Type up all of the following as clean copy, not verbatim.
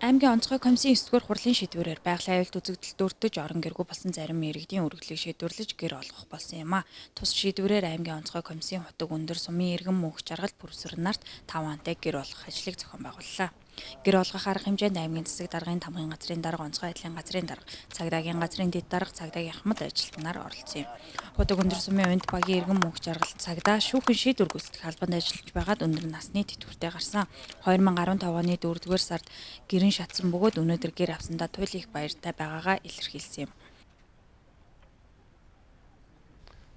Аймгийн онцгой комиссийн 9-р хурлын шийдвэрээр байгалийн аюулт үзэгдэлд өртөж орон гэргүй болсон зарим иргэдийн өргөдлийг шийдвэрлэж гэр олгох болсон юм а. Тус шийдвэрээр аймгийн онцгой комиссийн хотог өндөр сумын иргэн мөнх жаргалт бүрсэр нарт 5 антай гэр олгох ажлыг зохион байгууллаа. Гэр олгох арга хэмжээнд аймгийн засаг даргын тамгын газрын дарга, онцгой байдлын газрын дарга, цагдаагийн газрын дэд дарга, цагдаагийн ахмад ажилтнаар нар оролцсон юм. Хотог өндөр сумын унд багийн иргэн мөнх жаргалт цагдаа шүүхэн шийдвэр гүйцэтгэх албанд ажиллаж байгаад өндөр насны тэтгэвртэй гарсан. 2015 оны 4-р сард гэрэн шатсан бөгөөд өнөөдөр гэр авсандаа туйл их баяртай байгаагаа илэрхийлсэн юм.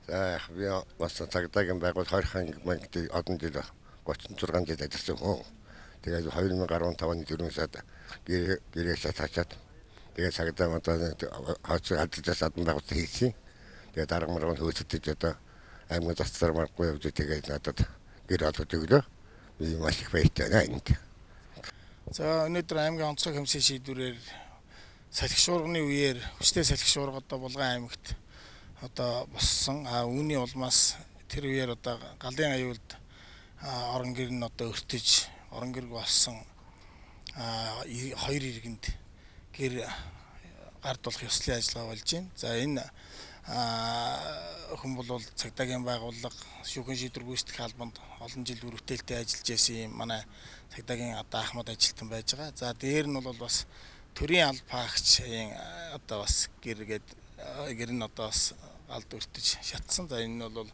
За би бас цагдаагийн байгуул 20 мянгатай одон жил 36 жил ажилласан хүн. Тэгээд 2015 оны 4 сард гэрээсээ цаачаад тэгээд цагдаа одоо хаач ажиллаж адсан байгуулалт хийсэн. Тэгээд дарга марганд хөөцөдөж одоо аймаг засвар марггүй явж тэгээд надад гэр олгож өглөө. Би маш их баяртай байна. За өнөөдөр аймгийн онцгой комиссийн шийдвэрээр салхи шуурганы үеэр хүчтэй салхи шуурга одоо Булган аймагт одоо боссон. Үүний улмаас тэр үеэр одоо галын аюулд орон гэр нь одоо өртөж орон гэрг болсон хоёр иргэнд гэр гардуулах ёслолын ажиллагаа болж байна. За энэ хүн бол цагдаагийн байгууллага шүүхэн шийдвэр гүйцэтгэх албанд олон жил үргэлжлэлтэй ажиллаж байсан юм манай цагдаагийн одоо ахмад ажилтан байж байгаа. За дээр нь бол бас төрийн алба паагчийн одоо бас гэр нь одоо бас алд өртөж шатсан. За энэ нь бол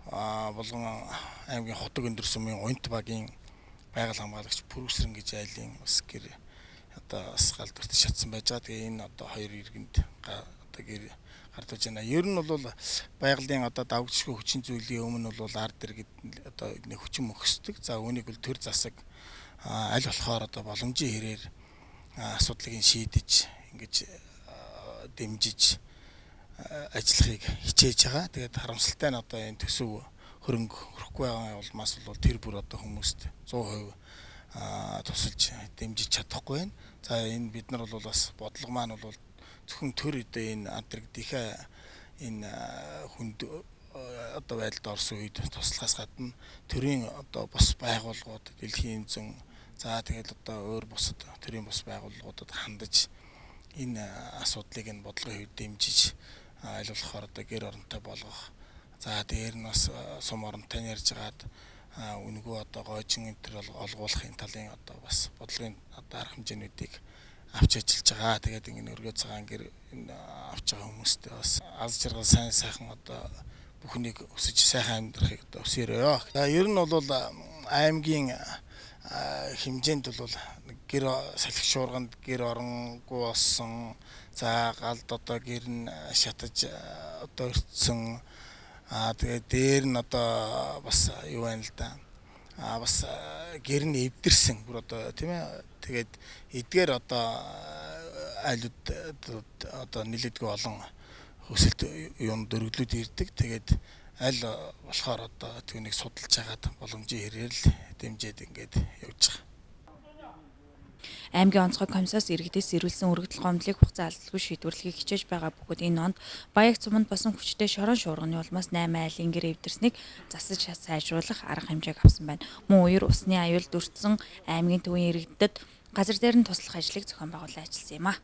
Булган аймгийн хотог өндөр сумын унт багийн байгаль хамгаалагч Пүрвсрэн гэж айлын бас гэр одоо бас галд өртөж шатсан байж байгаа. Тэгээ энэ одоо хоёр иргэнд одоо гэр гардуулж байна. Ер нь бол байгалийн одоо давгдшгүй хүчин зүйлийн өмнө бол ард иргэд одоо нэг хүчин мөхсдөг. За үүнийг бол төр засаг аль болохоор одоо боломжийн хэрээр асуудлыг шийдэж ингэж дэмжиж ажиллахыг хичээж байгаа. Тэгээд харамсалтай нь одоо энэ төсөв хөрөнгө хөрөхгүй байгаа улмаас бол тэр бүр одоо хүмүүст 100% тусалж дэмжиж чадахгүй байна. За энэ бид нар бол бас бодлого маань бол зөвхөн төр өдөө энэ антрагдихаа энэ хүнд одоо байдалд орсон үед туслахаас гадна төрийн одоо бос байгууллагууд дэлхийн зүүн за тэгээд одоо өөр бусад төрийн бос байгууллагуудад хандаж энэ асуудлыг энэ бодлогын хувьд дэмжиж аль болохоор одоо гэр оронтой болгох. За дээр нь бас сум оронтой ярьж гаад үнгөө одоо гойжин энэ төр олгуулахын талын одоо бас бодлогын одоо арга хэмжээнүүдийг авч ажиллаж байгаа. Тэгээд ингэ өргөө цагаан гэр энэ авч байгаа хүмүүстээ бас аз жаргал сайн сайхан одоо бүхнийг өсөж сайхан амьдрахыг одоо өсөөрөө. За ер нь бол аймгийн хэмжээнд бол гэр салхи шуурганд гэр оронгүй болсон. За галд одоо гэр нь шатаж одоо өртсөн. Тэгээд дээр нь одоо бас юу байна л да. Бас гэр нь эвдэрсэн бүр одоо тийм ээ. Тэгээд эдгээр одоо айлууд одоо нэлээдгүй олон өсөлт юм дөрвөлүүд ирдэг. Тэгээд аль болохоор одоо түүнийг судалж хагаад боломжийн хэрээр л дэмжиж ингээд явж байгаа. Аймгийн онцгой комиссаас иргэдээс ирүүлсэн өргөдөл гомдлыг хугацаа алдалгүй шийдвэрлэхийг хичээж байгаа бөгөөд энэ онд Баяг цуманд басан хүчтэй шорон шуурганы улмаас 8 айлын гэр эвдэрснийг засаж сайжруулах арга хэмжээг авсан байна. Мөн үер усны аюулд өртсөн аймгийн төвийн иргэдэд газар дээр нь туслах ажлыг зохион байгуулан ажилласан юм а.